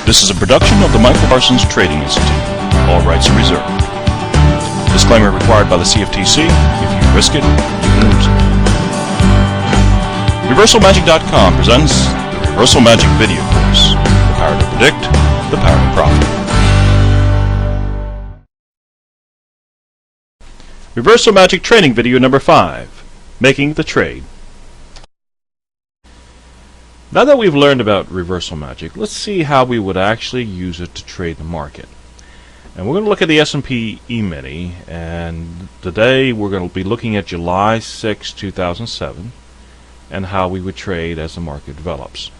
This is a production of the Michael Parsons Trading Institute. All rights are reserved. Disclaimer required by the CFTC. If you risk it, you can lose it. ReversalMagic.com presents the Reversal Magic video course. The power to predict, the power to profit. Reversal Magic training video number 5. Making the trade. Now that we've learned about reversal magic, let's see how we would actually use it to trade the market. And we're going to look at the S&P E-mini, and today we're going to be looking at July 6, 2007, and how we would trade as the market develops.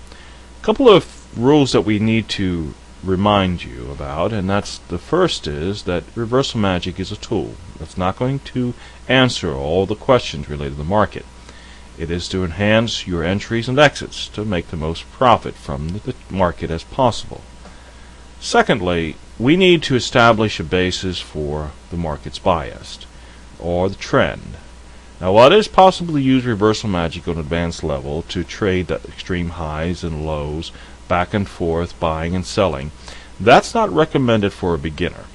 A couple of rules that we need to remind you about, and that's the first is that reversal magic is a tool. It's not going to answer all the questions related to the market. It is to enhance your entries and exits to make the most profit from the market as possible. Secondly, we need to establish a basis for the market's bias, or the trend. Now, while it is possible to use reversal magic on an advanced level to trade the extreme highs and lows, back and forth, buying and selling, that's not recommended for a beginner.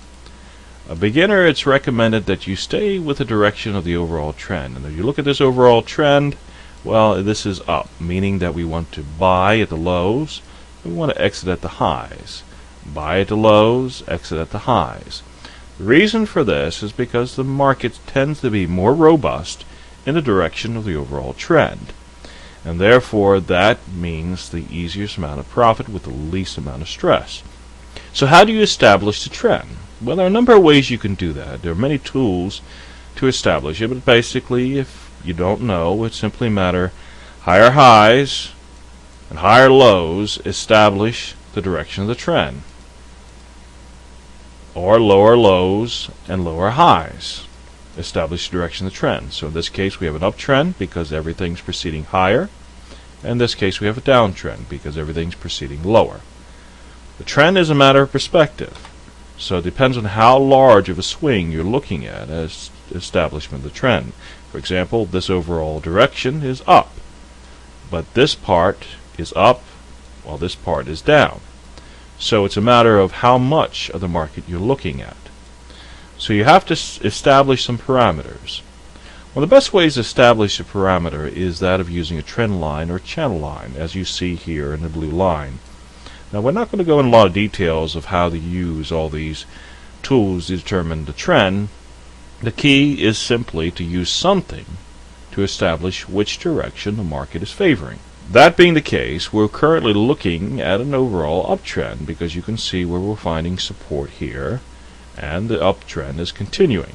A beginner, it's recommended that you stay with the direction of the overall trend. And if you look at this overall trend, well, this is up, meaning that we want to buy at the lows, and we want to exit at the highs. Buy at the lows, exit at the highs. The reason for this is because the market tends to be more robust in the direction of the overall trend. And therefore, that means the easiest amount of profit with the least amount of stress. So how do you establish the trend? Well, there are a number of ways you can do that. There are many tools to establish it, but basically, if you don't know, it's simply a matter higher highs and higher lows establish the direction of the trend, or lower lows and lower highs establish the direction of the trend. So in this case we have an uptrend because everything's proceeding higher, and in this case we have a downtrend because everything's proceeding lower. The trend is a matter of perspective, so it depends on how large of a swing you're looking at as establishment of the trend. For example, this overall direction is up, but this part is up while this part is down. So it's a matter of how much of the market you're looking at. So you have to establish some parameters. One of the best ways to establish a parameter is that of using a trend line or channel line, as you see here in the blue line. Now, we're not going to go into a lot of details of how to use all these tools to determine the trend. The key is simply to use something to establish which direction the market is favoring. That being the case, we're currently looking at an overall uptrend because you can see where we're finding support here, and the uptrend is continuing.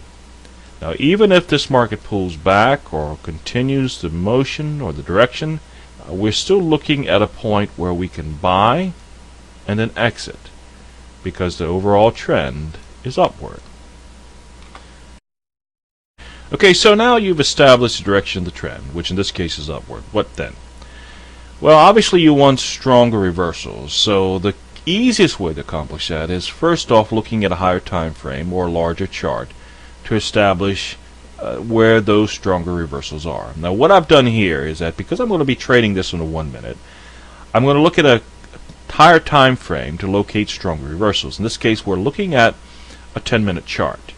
Now, even if this market pulls back or continues the motion or the direction, we're still looking at a point where we can buy and then exit because the overall trend is upward. Okay, so now you've established the direction of the trend, which in this case is upward. What then? Well, obviously you want stronger reversals, so the easiest way to accomplish that is first off looking at a higher time frame or a larger chart to establish where those stronger reversals are. Now, what I've done here is that because I'm going to be trading this in a 1 minute, I'm going to look at a higher time frame to locate stronger reversals. In this case, we're looking at a 10-minute chart.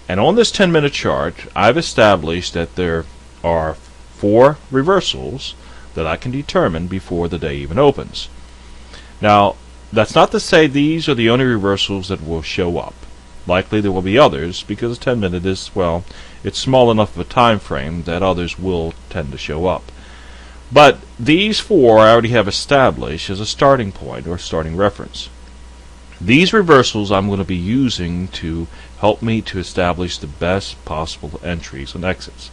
And on this 10-minute chart, I've established that there are 4 reversals that I can determine before the day even opens. Now, that's not to say these are the only reversals that will show up. Likely there will be others because a 10-minute is, well, it's small enough of a time frame that others will tend to show up. But these 4 I already have established as a starting point or starting reference. These reversals I'm going to be using to help me to establish the best possible entries and exits.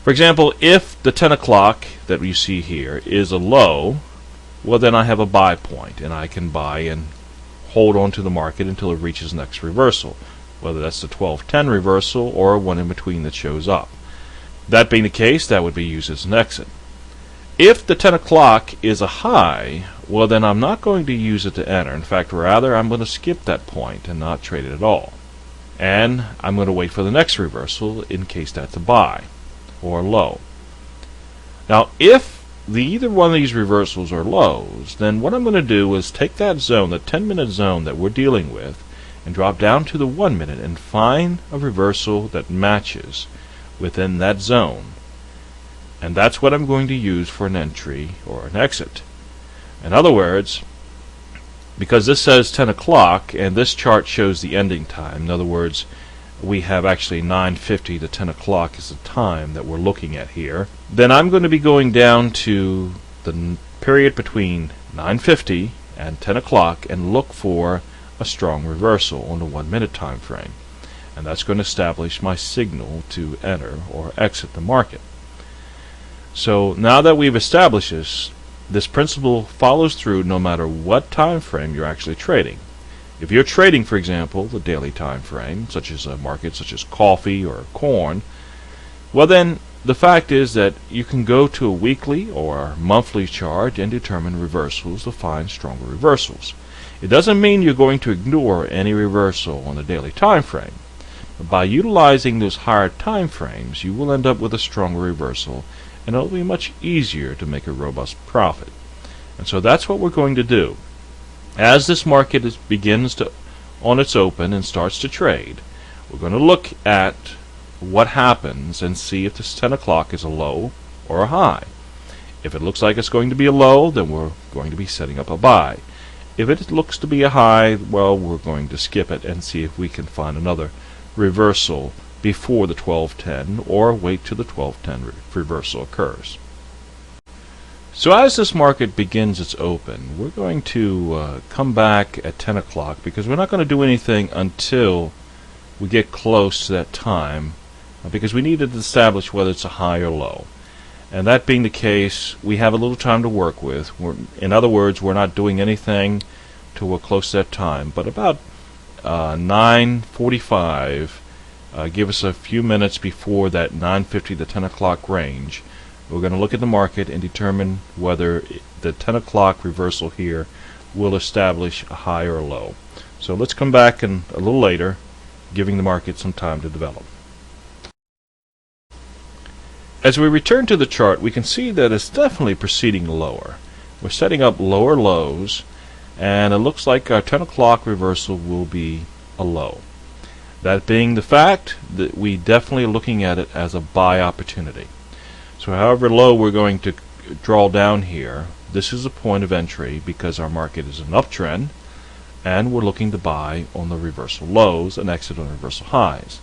For example, if the 10 o'clock that you see here is a low, well then I have a buy point and I can buy and hold on to the market until it reaches the next reversal, whether that's the 12:10 reversal or one in between that shows up. That being the case, that would be used as an exit. If the 10 o'clock is a high, well then I'm not going to use it to enter. In fact, rather I'm going to skip that point and not trade it at all. And I'm going to wait for the next reversal in case that's a buy or low. Now, if either one of these reversals are lows, then what I'm going to do is take that zone, the 10-minute zone that we're dealing with, and drop down to the 1 minute and find a reversal that matches within that zone. And that's what I'm going to use for an entry or an exit. In other words, because this says 10 o'clock and this chart shows the ending time, in other words, we have actually 9:50 to 10 o'clock is the time that we're looking at here, then I'm going to be going down to the period between 9:50 and 10 o'clock and look for a strong reversal on the 1 minute time frame. And that's going to establish my signal to enter or exit the market. So now that we've established this principle follows through no matter what time frame you're actually trading. If you're trading, for example, the daily time frame, such as a market such as coffee or corn, well then the fact is that you can go to a weekly or monthly chart and determine reversals to find stronger reversals. It doesn't mean you're going to ignore any reversal on the daily time frame. But by utilizing those higher time frames, you will end up with a stronger reversal, and it'll be much easier to make a robust profit. And so that's what we're going to do. As this market begins to on its open and starts to trade, we're going to look at what happens and see if this 10 o'clock is a low or a high. If it looks like it's going to be a low, then we're going to be setting up a buy. If it looks to be a high, well, we're going to skip it and see if we can find another reversal before the 12:10 or wait till the 12:10 reversal occurs. So as this market begins its open, we're going to come back at 10 o'clock because we're not going to do anything until we get close to that time because we need to establish whether it's a high or low. And that being the case, we have a little time to work with. In other words, we're not doing anything till we're close to that time. But about 9:45, give us a few minutes before that 9:50 to 10 o'clock range. We're going to look at the market and determine whether the 10 o'clock reversal here will establish a high or a low. So let's come back a little later, giving the market some time to develop. As we return to the chart, we can see that it's definitely proceeding lower. We're setting up lower lows, and it looks like our 10 o'clock reversal will be a low. That being the fact that we definitely are looking at it as a buy opportunity. So however low we're going to draw down here, this is a point of entry because our market is an uptrend and we're looking to buy on the reversal lows and exit on reversal highs.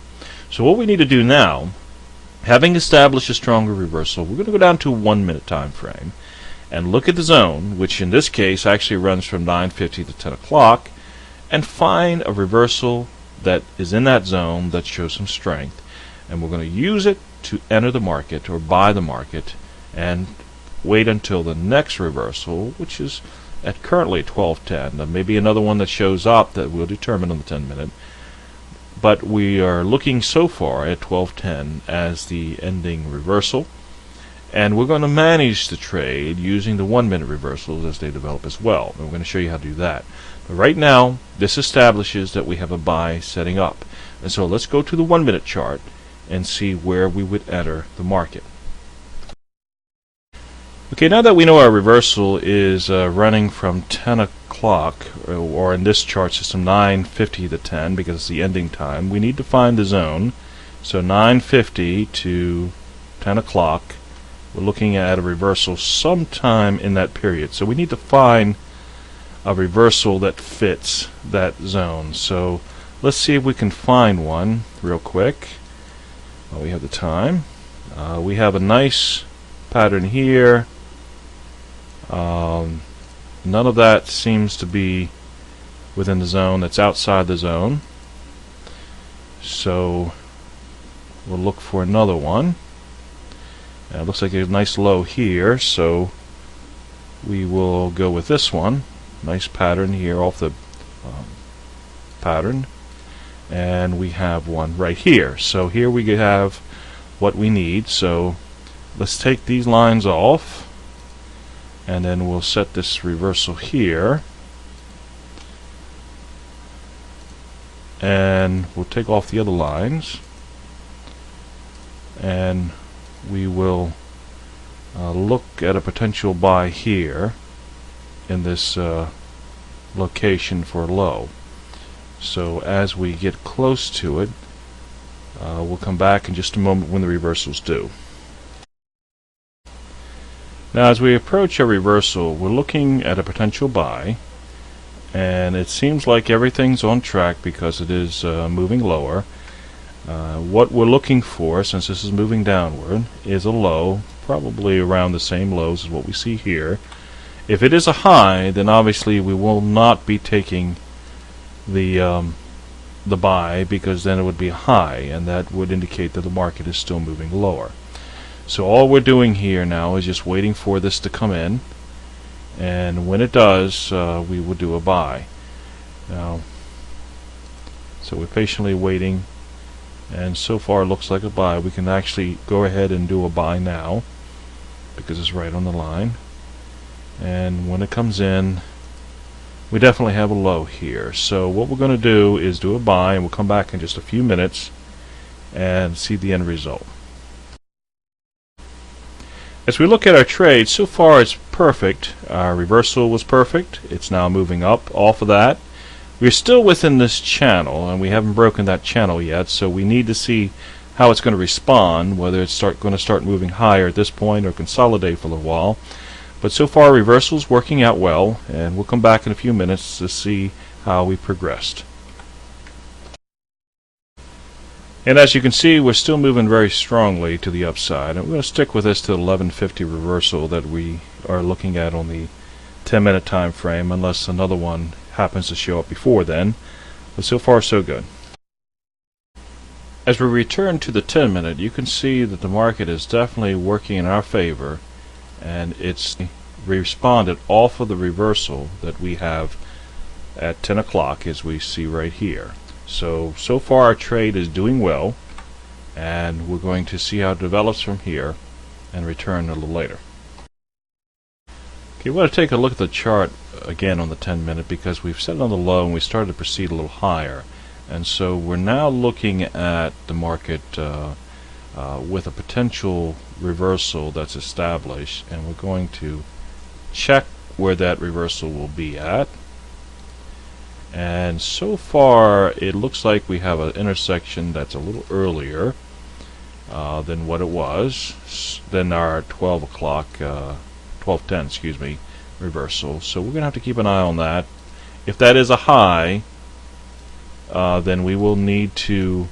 So what we need to do now, having established a stronger reversal, we're going to go down to a 1 minute time frame and look at the zone, which in this case actually runs from 9:50 to 10 o'clock, and find a reversal that is in that zone that shows some strength, and we're going to use it to enter the market or buy the market and wait until the next reversal, which is at currently 12:10. There may be another one that shows up that we'll determine on the 10 minute, but we are looking so far at 12:10 as the ending reversal, and we're going to manage the trade using the 1 minute reversals as they develop as well, and we're going to show you how to do that. But right now this establishes that we have a buy setting up, and so let's go to the 1 minute chart and see where we would enter the market. Okay, now that we know our reversal is running from 10 o'clock, or in this chart system 9:50 to 10 because it's the ending time, we need to find the zone. So 9:50 to 10 o'clock, we're looking at a reversal sometime in that period. So we need to find a reversal that fits that zone. So let's see if we can find one real quick. Well, we have the time. We have a nice pattern here. None of that seems to be within the zone. That's outside the zone. So we'll look for another one. It looks like a nice low here, so we will go with this one. Nice pattern here off the pattern. And we have one right here. So here we have what we need. So let's take these lines off, and then we'll set this reversal here, and we'll take off the other lines, and we will look at a potential buy here in this location for low. So as we get close to it, we'll come back in just a moment when the reversals do. Now as we approach a reversal, we're looking at a potential buy, and it seems like everything's on track because it is moving lower. What we're looking for, since this is moving downward, is a low, probably around the same lows as what we see here. If it is a high, then obviously we will not be taking the buy, because then it would be a high, and that would indicate that the market is still moving lower. So all we're doing here now is just waiting for this to come in, and when it does, we will do a buy. Now, so we're patiently waiting, and so far it looks like a buy. We can actually go ahead and do a buy now because it's right on the line, and when it comes in, we definitely have a low here. So what we're going to do is do a buy, and we'll come back in just a few minutes and see the end result. As we look at our trade, so far it's perfect. Our reversal was perfect. It's now moving up off of that. We're still within this channel, and we haven't broken that channel yet, so we need to see how it's going to respond, whether it's going to start moving higher at this point or consolidate for a little while. But so far reversal's working out well, and we'll come back in a few minutes to see how we progressed. And as you can see, we're still moving very strongly to the upside, and we're going to stick with this to the 1150 reversal that we are looking at on the 10-minute time frame, unless another one happens to show up before then. But so far so good. As we return to the 10-minute, you can see that the market is definitely working in our favor, and it's responded off of the reversal that we have at 10 o'clock, as we see right here. So far our trade is doing well, and we're going to see how it develops from here and return a little later. Okay, we want to take a look at the chart again on the 10-minute, because we've set it on the low and we started to proceed a little higher, and so we're now looking at the market with a potential reversal that's established, and we're going to check where that reversal will be at. And so far it looks like we have an intersection that's a little earlier than what it was, than our 12 o'clock 12:10, excuse me, reversal. So we're gonna have to keep an eye on that. If that is a high, then we will need to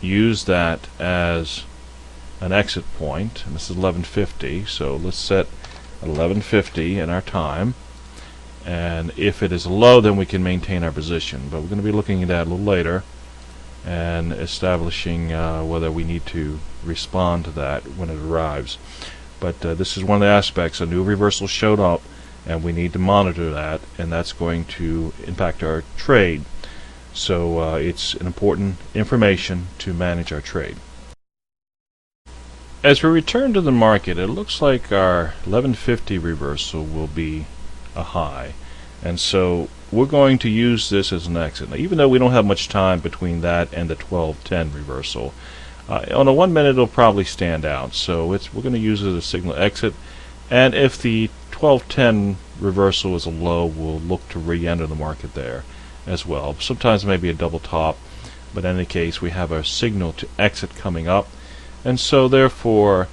use that as an exit point, and this is 1150, so let's set 1150 in our time, and if it is low, then we can maintain our position. But we're going to be looking at that a little later and establishing whether we need to respond to that when it arrives. But this is one of the aspects. A new reversal showed up, and we need to monitor that, and that's going to impact our trade. So it's an important information to manage our trade. As we return to the market, it looks like our 1150 reversal will be a high, and so we're going to use this as an exit. Now, even though we don't have much time between that and the 1210 reversal, on a 1 minute it'll probably stand out, so we're going to use it as a signal exit, and if the 1210 reversal is a low, we'll look to re-enter the market there as well. Sometimes maybe a double top, but in any case we have our signal to exit coming up, and so therefore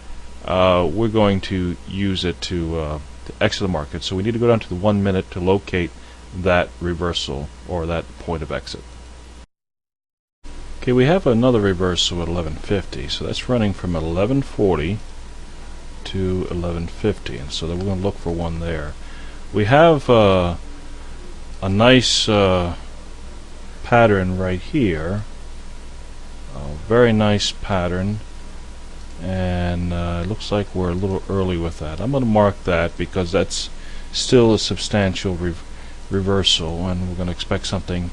we're going to use it to exit the market. So we need to go down to the 1 minute to locate that reversal or that point of exit. Okay, we have another reversal at 1150, so that's running from 1140 to 1150, and so then we're going to look for one there. We have a nice pattern right here, a very nice pattern, and it looks like we're a little early with that. I'm going to mark that because that's still a substantial reversal, and we're going to expect something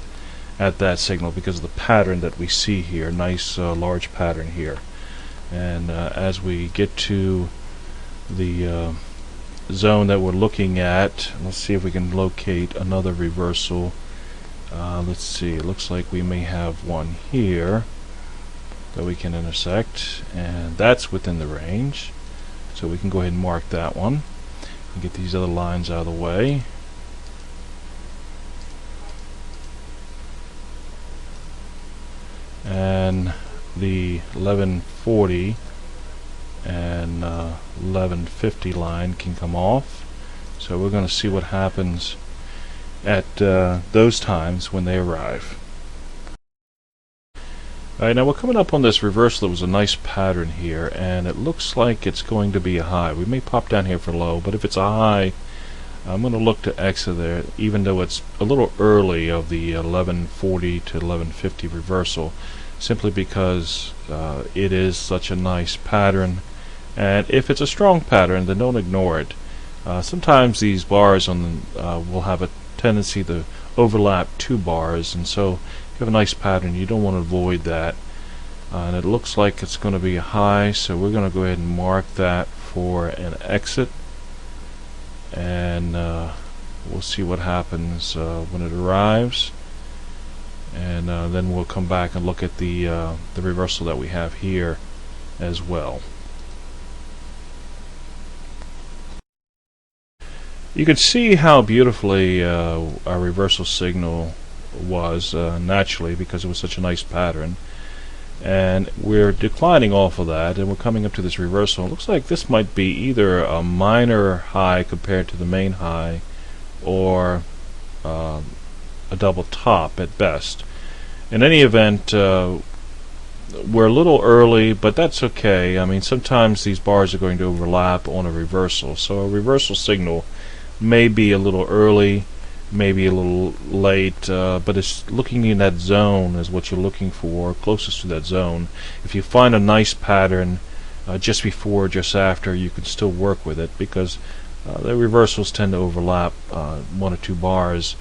at that signal because of the pattern that we see here. Nice large pattern here, and as we get to the zone that we're looking at, let's see if we can locate another reversal. Let's see, it looks like we may have one here that we can intersect, and that's within the range. So we can go ahead and mark that one and get these other lines out of the way. And the 1140 and 1150 line can come off. So we're going to see what happens at those times when they arrive. Alright, now we're coming up on this reversal. There was a nice pattern here, and it looks like it's going to be a high. We may pop down here for low, but if it's a high, I'm going to look to exit there, even though it's a little early of the 1140 to 1150 reversal, simply because it is such a nice pattern. And if it's a strong pattern, then don't ignore it. Sometimes these bars on will have a tendency to overlap two bars, and so if you have a nice pattern, you don't want to avoid that. And it looks like it's going to be a high, so we're going to go ahead and mark that for an exit, and we'll see what happens when it arrives, and then we'll come back and look at the reversal that we have here as well. You can see how beautifully our reversal signal was naturally, because it was such a nice pattern, and we're declining off of that, and we're coming up to this reversal. It looks like this might be either a minor high compared to the main high, or a double top at best. In any event, we're a little early, but that's okay. I mean, sometimes these bars are going to overlap on a reversal, so a reversal signal may be a little early, maybe a little late, but it's looking in that zone is what you're looking for, closest to that zone. If you find a nice pattern just before or just after, you can still work with it, because the reversals tend to overlap one or two bars,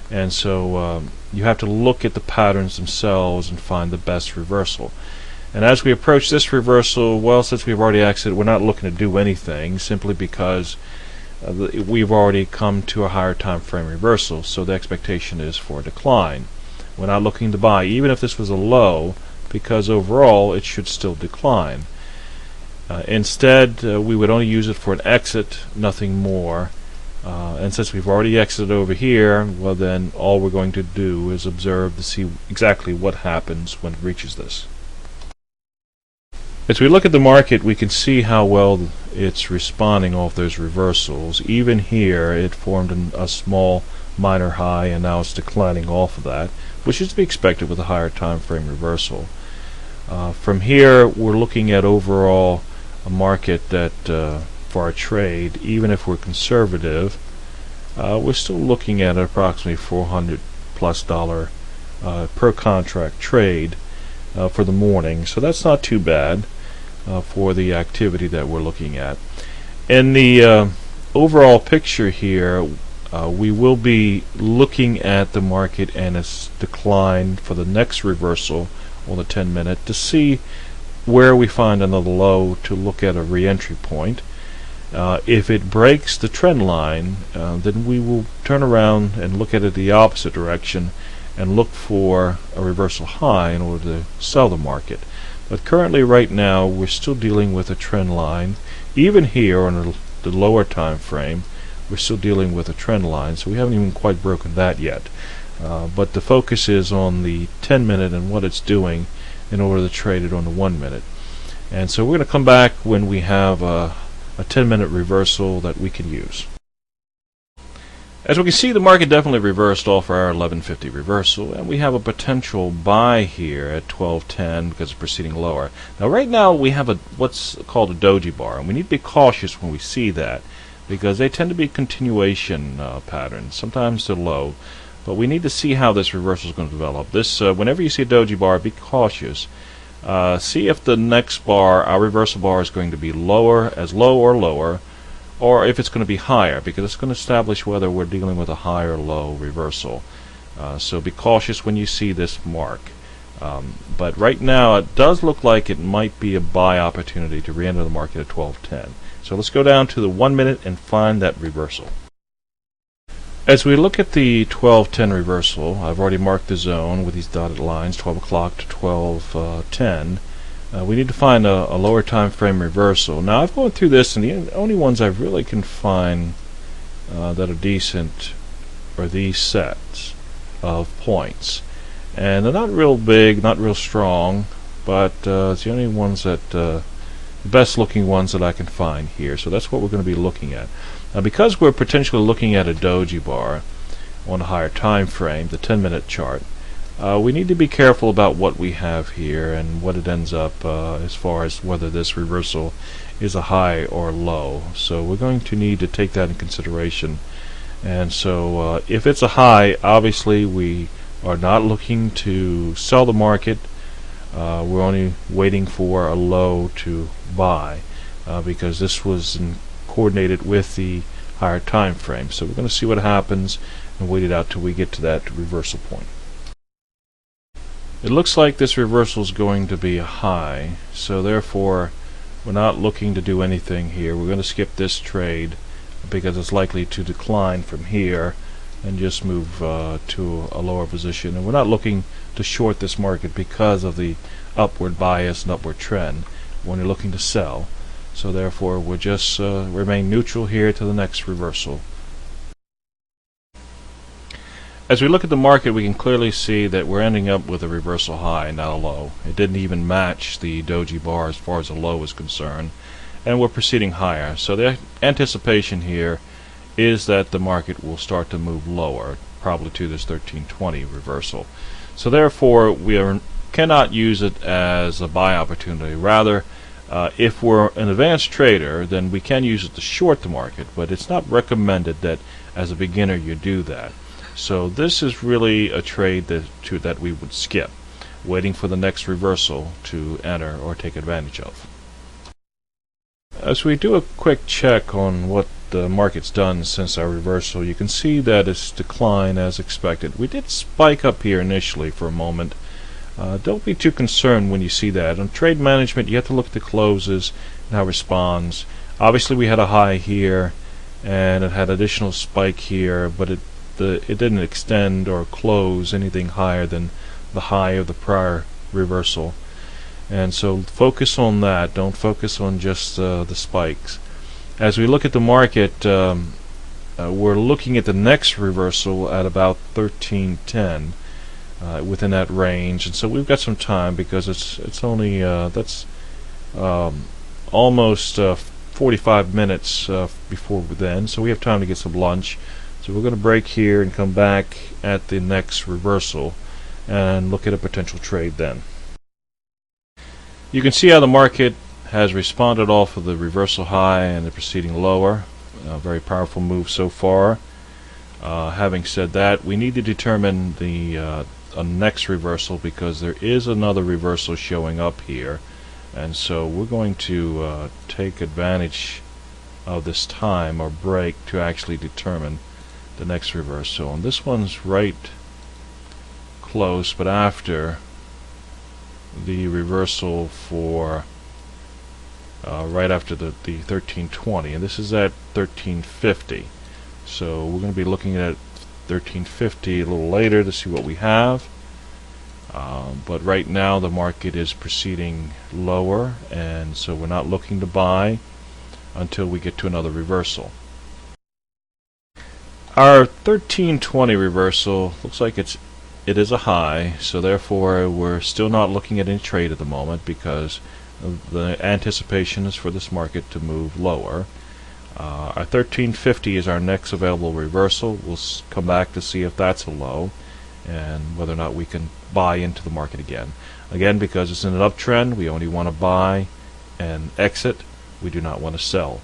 and so you have to look at the patterns themselves and find the best reversal. And as we approach this reversal, well, since we've already exited, we're not looking to do anything, simply because we've already come to a higher time frame reversal, so the expectation is for a decline. We're not looking to buy, even if this was a low, because overall it should still decline. Instead, we would only use it for an exit, nothing more. And since we've already exited over here, well, then all we're going to do is observe to see exactly what happens when it reaches this. As we look at the market, we can see how well it's responding off those reversals. Even here, it formed a small minor high, and now it's declining off of that, which is to be expected with a higher time frame reversal. From here, we're looking at overall a market that, for our trade, even if we're conservative, we're still looking at approximately $400+ per contract trade for the morning, so that's not too bad for the activity that we're looking at. In the overall picture here, we will be looking at the market and its decline for the next reversal on the 10-minute to see where we find another low to look at a re-entry point. If it breaks the trend line, then we will turn around and look at it the opposite direction and look for a reversal high in order to sell the market. But currently, right now, we're still dealing with a trend line. Even here on the lower time frame, we're still dealing with a trend line, so we haven't even quite broken that yet. But the focus is on the 10-minute and what it's doing in order to trade it on the 1-minute. And so we're going to come back when we have a 10-minute reversal that we can use. As we can see, the market definitely reversed off our 1150 reversal, and we have a potential buy here at 1210 because it's proceeding lower. Now, right now we have what's called a doji bar, and we need to be cautious when we see that, because they tend to be continuation patterns. Sometimes they're low, but we need to see how this reversal is going to develop. This, whenever you see a doji bar, be cautious. See if the next bar, our reversal bar, is going to be lower, as low or lower, or if it's going to be higher, because it's going to establish whether we're dealing with a high or low reversal. So be cautious when you see this mark. But right now it does look like it might be a buy opportunity to re-enter the market at 1210. So let's go down to the 1-minute and find that reversal. As we look at the 1210 reversal, I've already marked the zone with these dotted lines, 12 o'clock to 1210. we need to find a lower time frame reversal. Now I've gone through this, and the only ones I really can find that are decent are these sets of points, and they're not real big, not real strong, but it's the only ones that the best looking ones that I can find here. So that's what we're going to be looking at. Now, because we're potentially looking at a doji bar on a higher time frame, the 10-minute chart, we need to be careful about what we have here and what it ends up as far as whether this reversal is a high or low. So we're going to need to take that in consideration. And so if it's a high, obviously we are not looking to sell the market. We're only waiting for a low to buy because this was coordinated with the higher time frame. So we're going to see what happens and wait it out till we get to that reversal point. It looks like this reversal is going to be a high, so therefore we're not looking to do anything here. We're going to skip this trade because it's likely to decline from here and just move to a lower position. And we're not looking to short this market because of the upward bias and upward trend when you're looking to sell. So therefore we'll just remain neutral here to the next reversal. As we look at the market, we can clearly see that we're ending up with a reversal high, not a low. It didn't even match the doji bar as far as the low is concerned, and we're proceeding higher. So the anticipation here is that the market will start to move lower, probably to this 1320 reversal. So therefore we cannot use it as a buy opportunity. Rather, if we're an advanced trader, then we can use it to short the market, but it's not recommended that as a beginner you do that. So this is really a trade that we would skip, waiting for the next reversal to enter or take advantage of. As we do a quick check on what the market's done since our reversal, you can see that it's declined as expected. We did spike up here initially for a moment. Don't be too concerned when you see that. On trade management, you have to look at the closes and how it responds. Obviously we had a high here and it had additional spike here, but it didn't extend or close anything higher than the high of the prior reversal. And so focus on that. Don't focus on just the spikes. As we look at the market, we're looking at the next reversal at about 1310 within that range, and so we've got some time because it's only that's almost 45 minutes before then, so we have time to get some lunch. So we're going to break here and come back at the next reversal and look at a potential trade then. You can see how the market has responded off of the reversal high and the proceeding lower. A very powerful move so far. Having said that, we need to determine the next reversal because there is another reversal showing up here, and so we're going to take advantage of this time or break to actually determine the next reversal. And this one's right close, but after the reversal for right after the 1320, and this is at 1350. So we're going to be looking at 1350 a little later to see what we have. But right now the market is proceeding lower, and so we're not looking to buy until we get to another reversal. Our 1320 reversal looks like it is a high, so therefore we're still not looking at any trade at the moment because the anticipation is for this market to move lower. Our 1350 is our next available reversal. We'll come back to see if that's a low and whether or not we can buy into the market again. Again, because it's in an uptrend, we only want to buy and exit. We do not want to sell.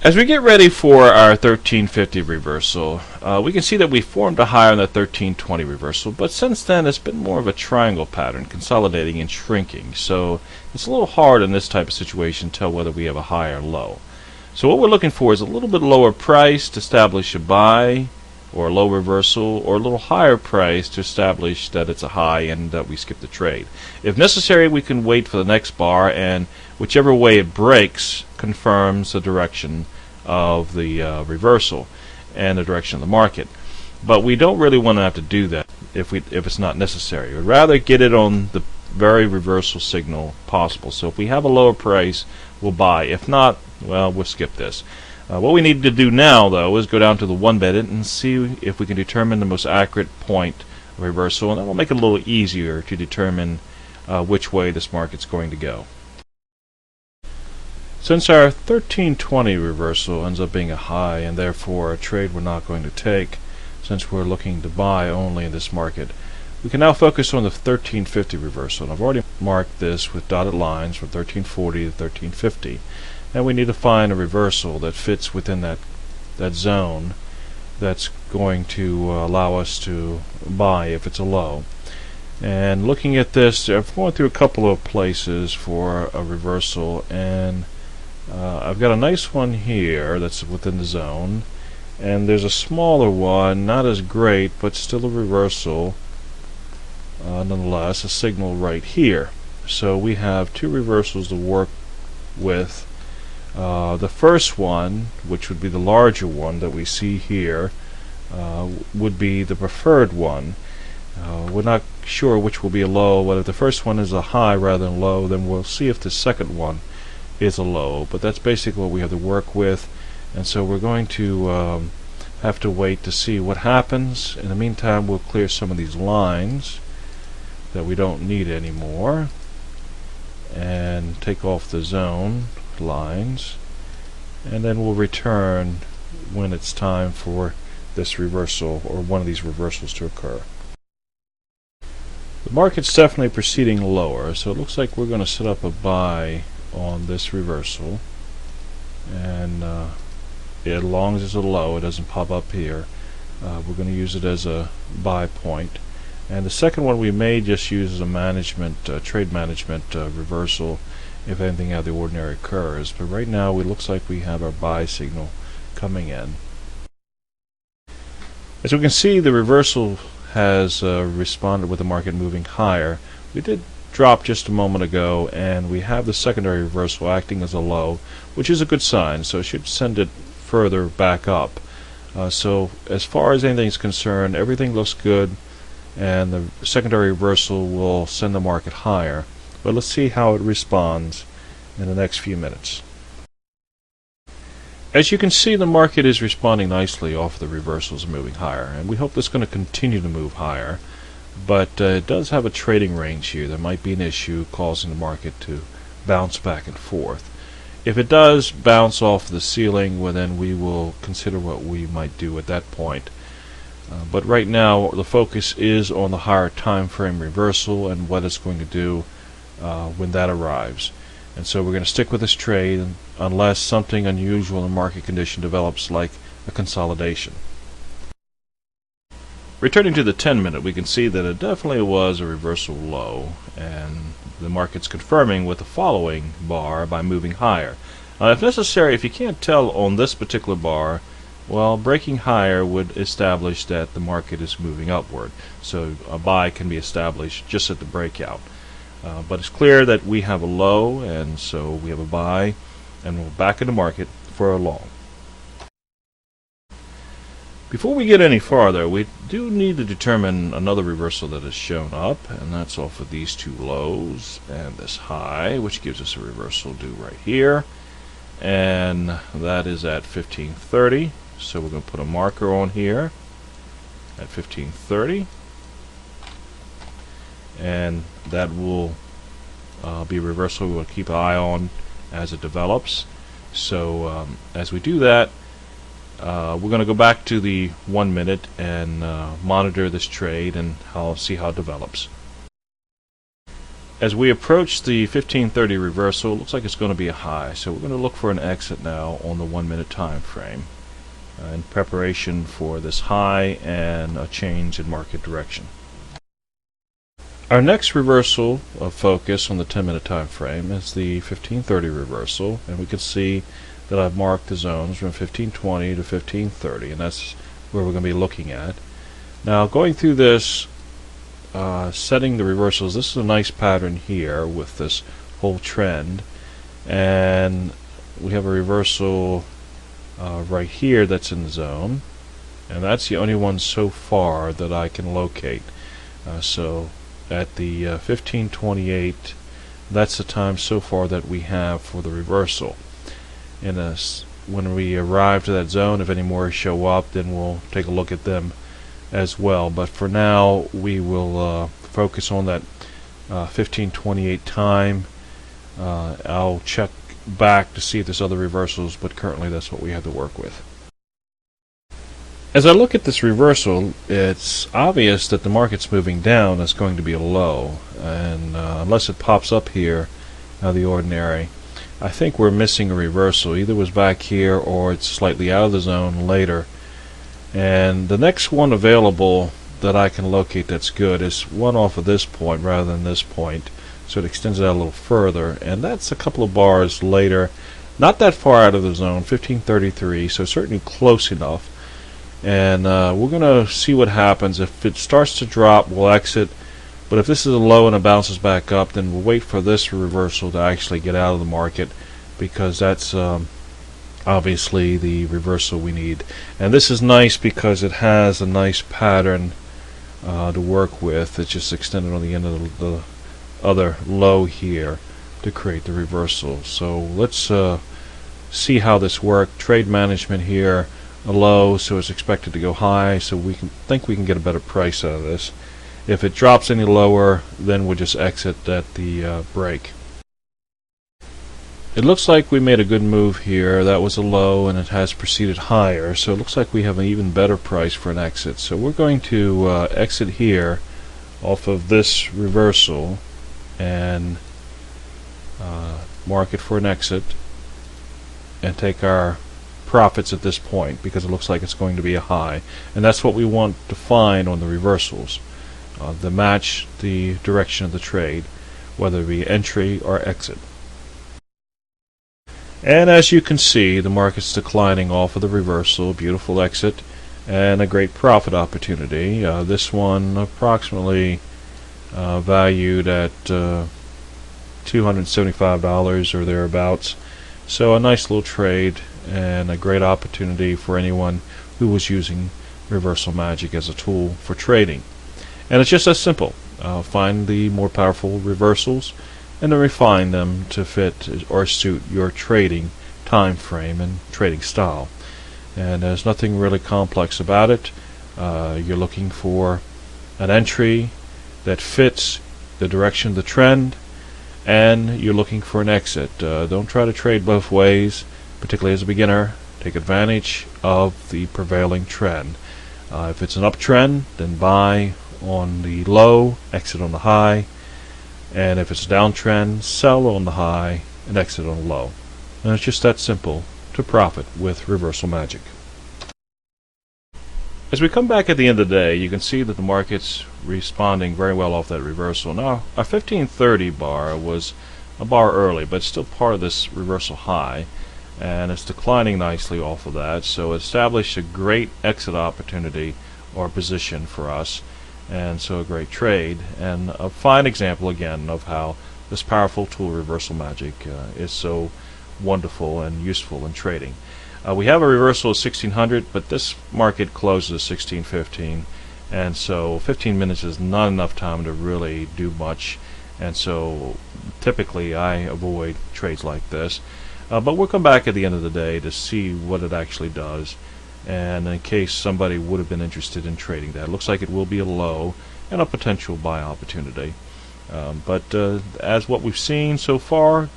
As we get ready for our 1350 reversal, we can see that we formed a high on the 1320 reversal, but since then it's been more of a triangle pattern, consolidating and shrinking. So it's a little hard in this type of situation to tell whether we have a high or low. So what we're looking for is a little bit lower price to establish a buy or a low reversal, or a little higher price to establish that it's a high and that we skip the trade. If necessary, we can wait for the next bar, and whichever way it breaks confirms the direction of the reversal and the direction of the market. But we don't really want to have to do that if it's not necessary. We'd rather get it on very reversal signal possible. So if we have a lower price, we'll buy. If not, well, we'll skip this. What we need to do now, though, is go down to the 1-minute and see if we can determine the most accurate point of reversal, and that will make it a little easier to determine which way this market's going to go. Since our 1320 reversal ends up being a high and therefore a trade we're not going to take, since we're looking to buy only in this market, we can now focus on the 1350 reversal. And I've already marked this with dotted lines from 1340 to 1350. And we need to find a reversal that fits within that zone that's going to allow us to buy if it's a low. And looking at this, I've gone through a couple of places for a reversal, and I've got a nice one here that's within the zone, and there's a smaller one, not as great, but still a reversal nonetheless, a signal right here. So we have two reversals to work with. The first one, which would be the larger one that we see here, would be the preferred one. We're not sure which will be a low, but if the first one is a high rather than low, then we'll see if the second one is a low. But that's basically what we have to work with, and so we're going to have to wait to see what happens. In the meantime, we'll clear some of these lines that we don't need anymore and take off the zone lines, and then we'll return when it's time for this reversal or one of these reversals to occur. The market's definitely proceeding lower, so it looks like we're going to set up a buy on this reversal, and as long as it's a low, it doesn't pop up here, we're going to use it as a buy point. And the second one we may just use as a management, trade management reversal if anything out of the ordinary occurs. But right now it looks like we have our buy signal coming in. As we can see, the reversal has responded with the market moving higher. We did drop just a moment ago, and we have the secondary reversal acting as a low, which is a good sign, so it should send it further back up. So as far as anything is concerned, everything looks good, and the secondary reversal will send the market higher. But let's see how it responds in the next few minutes. As you can see, the market is responding nicely off the reversals moving higher, and we hope it's going to continue to move higher. But it does have a trading range here. There might be an issue causing the market to bounce back and forth. If it does bounce off the ceiling, well, then we will consider what we might do at that point. But right now the focus is on the higher time frame reversal and what it's going to do when that arrives. And so we're going to stick with this trade unless something unusual in the market condition develops, like a consolidation. Returning to the 10-minute, we can see that it definitely was a reversal low, and the market's confirming with the following bar by moving higher. If necessary, if you can't tell on this particular bar, well, breaking higher would establish that the market is moving upward. So a buy can be established just at the breakout. But it's clear that we have a low, and so we have a buy, and we're back in the market for a long. Before we get any farther, we do need to determine another reversal that has shown up, and that's off of these two lows and this high, which gives us a reversal due right here, and that is at 1530. So we're going to put a marker on here at 1530, and that will be a reversal we will keep an eye on as it develops. So as we do that, we're going to go back to the 1 minute and monitor this trade and see how it develops. As we approach the 1530 reversal, it looks like it's going to be a high, so we're going to look for an exit now on the 1 minute time frame in preparation for this high and a change in market direction. Our next reversal of focus on the 10-minute time frame is the 1530 reversal, and we can see that I've marked the zones from 1520 to 1530, and that's where we're going to be looking at. Now, going through this, setting the reversals, this is a nice pattern here with this whole trend, and we have a reversal right here that's in the zone, and that's the only one so far that I can locate. So at the 1528. That's the time so far that we have for the reversal. When we arrive to that zone, if any more show up, then we'll take a look at them as well. But for now, we will focus on that 1528 time. I'll check back to see if there's other reversals, but currently that's what we have to work with. As I look at this reversal, it's obvious that the market's moving down. It's going to be a low, and unless it pops up here out of the ordinary, I think we're missing a reversal. Either it was back here or it's slightly out of the zone later. And the next one available that I can locate that's good is one off of this point rather than this point, so it extends it out a little further, and that's a couple of bars later, not that far out of the zone, 1533, so certainly close enough. And we're going to see what happens. If it starts to drop, we'll exit. But if this is a low and it bounces back up, then we'll wait for this reversal to actually get out of the market, because that's obviously the reversal we need. And this is nice because it has a nice pattern to work with. It's just extended on the end of the other low here to create the reversal. So let's see how this works. Trade management here, a low, so it's expected to go high, so we can get a better price out of this. If it drops any lower, then we'll just exit at the break. It looks like we made a good move here. That was a low and it has proceeded higher, so it looks like we have an even better price for an exit. So we're going to exit here off of this reversal and mark it for an exit and take our profits at this point, because it looks like it's going to be a high, and that's what we want to find on the reversals. That match the direction of the trade, whether it be entry or exit. And as you can see, the market's declining off of the reversal. Beautiful exit and a great profit opportunity. This one approximately valued at $275 or thereabouts. So a nice little trade and a great opportunity for anyone who was using reversal magic as a tool for trading. And it's just as simple. Find the more powerful reversals and then refine them to fit or suit your trading time frame and trading style. And there's nothing really complex about it. You're looking for an entry that fits the direction of the trend, and you're looking for an exit. Don't try to trade both ways, particularly as a beginner. Take advantage of the prevailing trend. If it's an uptrend, then buy on the low, exit on the high, and if it's a downtrend, sell on the high and exit on the low. And it's just that simple to profit with reversal magic. As we come back at the end of the day, you can see that the market's responding very well off that reversal. Now, our 1530 bar was a bar early, but it's still part of this reversal high, and it's declining nicely off of that, so it established a great exit opportunity or position for us, and so a great trade, and a fine example again of how this powerful tool reversal magic is so wonderful and useful in trading. We have a reversal of 1600, but this market closes at 1615, and so 15 minutes is not enough time to really do much, and so typically I avoid trades like this. But we'll come back at the end of the day to see what it actually does, and in case somebody would have been interested in trading that. It looks like it will be a low and a potential buy opportunity. But as what we've seen so far,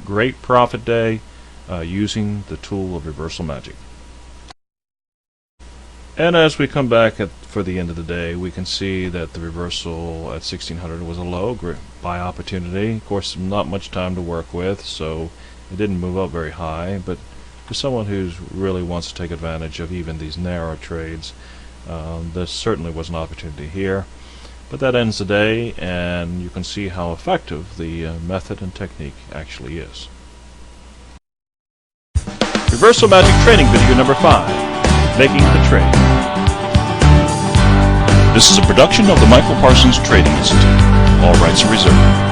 great profit day using the tool of reversal magic. And as we come back for the end of the day, we can see that the reversal at 1600 was a low, great buy opportunity. Of course, not much time to work with, so it didn't move up very high, but for someone who really wants to take advantage of even these narrow trades, there certainly was an opportunity here. But that ends the day, and you can see how effective the method and technique actually is. Reversal Magic Training Video number 5, Making the Trade. This is a production of the Michael Parsons Trading Institute. All rights are reserved.